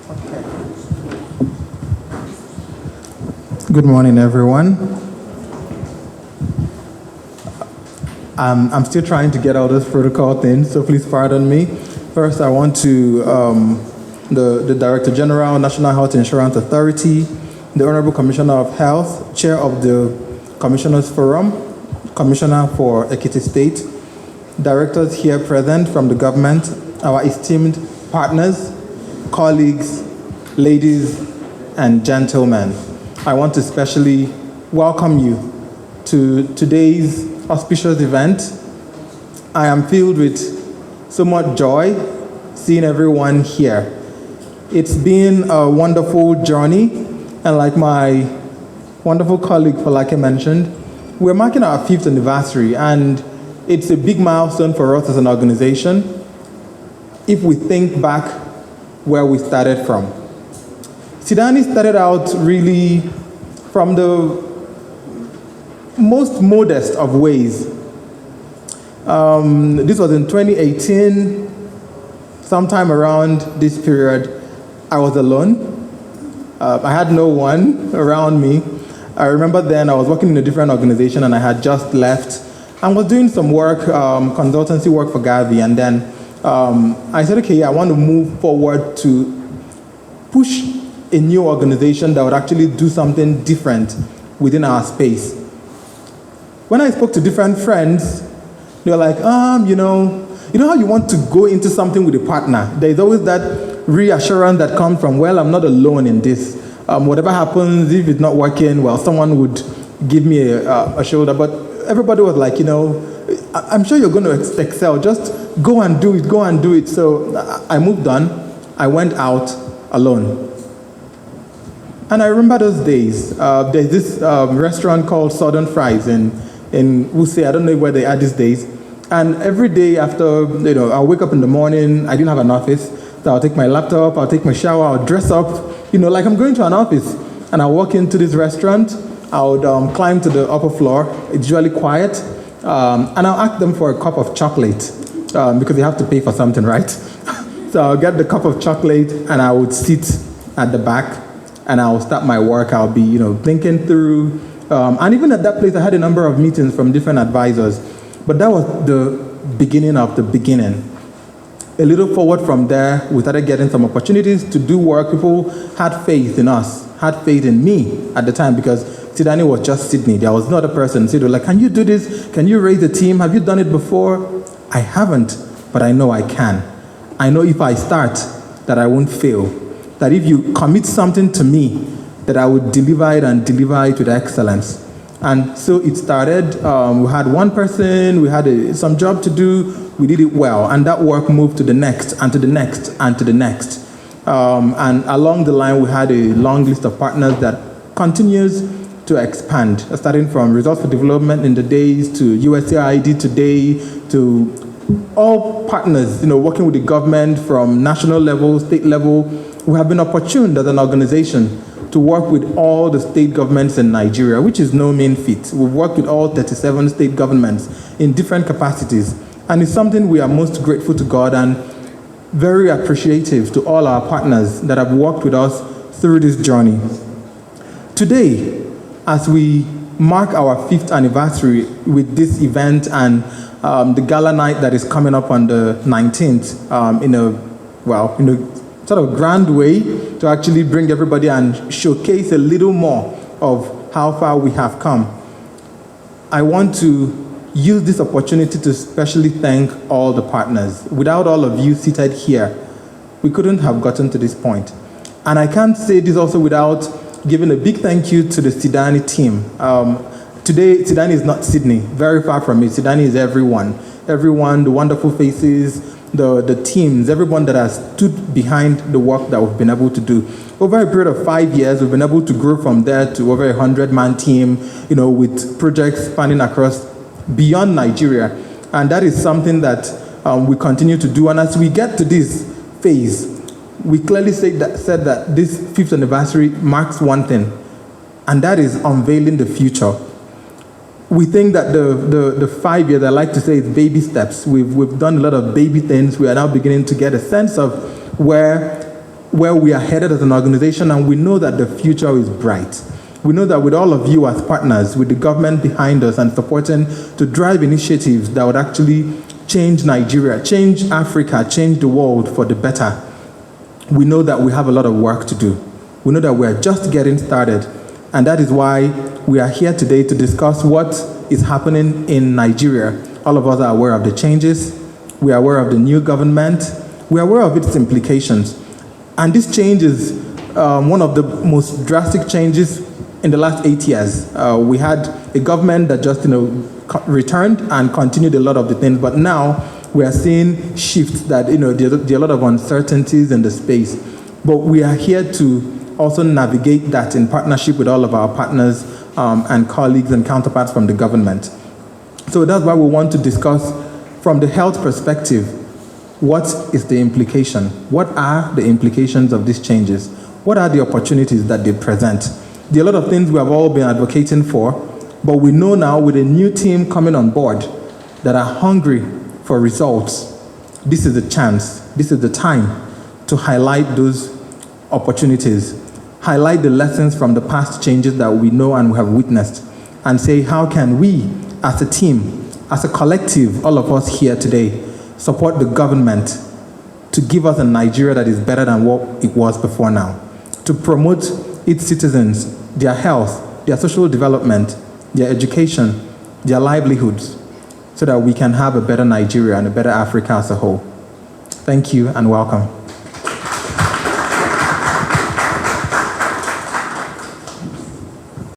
Good morning, everyone. I'm still trying to get all this protocol thing, so please pardon me. First, I want to the Director General, National Health Insurance Authority, the Honorable Commissioner of Health, Chair of the Commissioners Forum, Commissioner for Ekiti State, directors here present from the government, our esteemed partners, colleagues, ladies and gentlemen. I want to especially welcome you to today's auspicious event. I am filled with so much joy seeing everyone here. It's been a wonderful journey, and like my wonderful colleague Falake mentioned, we're marking our 5th anniversary, and it's a big milestone for us as an organization if we think back where we started from. Sydani started out really from the most modest of ways. This was in 2018, sometime around this period. I was alone. I had no one around me. I remember then I was working in a different organization and I had just left and was doing some work, consultancy work for Gavi, and then I said, okay, I want to move forward to push a new organization that would actually do something different within our space. When I spoke to different friends, they were like, you know how you want to go into something with a partner. There's always that reassurance that comes from, well, I'm not alone in this. Whatever happens, if it's not working, well, someone would give me a shoulder. But everybody was like, I'm sure you're going to excel. Just go and do it. So I moved on. I went out alone. And I remember those days. There's this restaurant called Southern Fries in Wuse. I don't know where they are these days. And every day after, I'll wake up in the morning. I didn't have an office. So I'll take my laptop, I'll take my shower, I'll dress up, like I'm going to an office. And I'll walk into this restaurant. I would climb to the upper floor. It's usually quiet. And I'll ask them for a cup of chocolate because you have to pay for something, right? So I'll get the cup of chocolate and I would sit at the back and I'll start my work. I'll be, thinking through. And even at that place, I had a number of meetings from different advisors. But that was the beginning of the beginning. A little forward from there, we started getting some opportunities to do work. People had faith in us, had faith in me at the time, because Sydani was just Sydney. There was not a person. So they were like, can you do this? Can you raise a team? Have you done it before? I haven't, but I know I can. I know if I start, that I won't fail. That if you commit something to me, that I would deliver it and deliver it with excellence. And so it started. We had one person, we had some job to do, we did it well, and that work moved to the next, and to the next, and to the next. And along the line, we had a long list of partners that continues to expand, starting from Results for Development in the days, to USAID today, to all partners, working with the government from national level, state level. We have been opportune as an organization to work with all the state governments in Nigeria, which is no mean feat. We've worked with all 37 state governments in different capacities. And it's something we are most grateful to God and very appreciative to all our partners that have worked with us through this journey. Today, as we mark our 5th anniversary with this event and the gala night that is coming up on the 19th, in a sort of grand way to actually bring everybody and showcase a little more of how far we have come. I want to use this opportunity to especially thank all the partners. Without all of you seated here, we couldn't have gotten to this point. And I can't say this also without giving a big thank you to the Sydani team. Today, Sydani is not Sydney, very far from it. Sydani is everyone. Everyone, the wonderful faces, the teams, everyone that has stood behind the work that we've been able to do. Over a period of 5 years, we've been able to grow from there to over 100-man team, with projects spanning across beyond Nigeria. And that is something that we continue to do. And as we get to this phase, we clearly said that this 5th anniversary marks one thing, and that is unveiling the future. We think that the 5 years, I like to say, is baby steps. We've done a lot of baby things. We are now beginning to get a sense of where where we are headed as an organization, and we know that the future is bright. We know that with all of you as partners, with the government behind us and supporting to drive initiatives that would actually change Nigeria, change Africa, change the world for the better, we know that we have a lot of work to do. We know that we are just getting started, and that is why we are here today to discuss what is happening in Nigeria. All of us are aware of the changes. We are aware of the new government. We are aware of its implications. And this change is one of the most drastic changes in the last 8 years. We had a government that just returned and continued a lot of the things, but now we are seeing shifts that there are a lot of uncertainties in the space. But we are here to also navigate that in partnership with all of our partners and colleagues and counterparts from the government. So that's why we want to discuss from the health perspective, what is the implication? What are the implications of these changes? What are the opportunities that they present? There are a lot of things we have all been advocating for, but we know now with a new team coming on board that are hungry for results, this is the chance, this is the time to highlight those opportunities, highlight the lessons from the past changes that we know and we have witnessed, and say, how can we, as a team, as a collective, all of us here today, support the government to give us a Nigeria that is better than what it was before now, to promote its citizens, their health, their social development, their education, their livelihoods, so that we can have a better Nigeria and a better Africa as a whole. Thank you and welcome.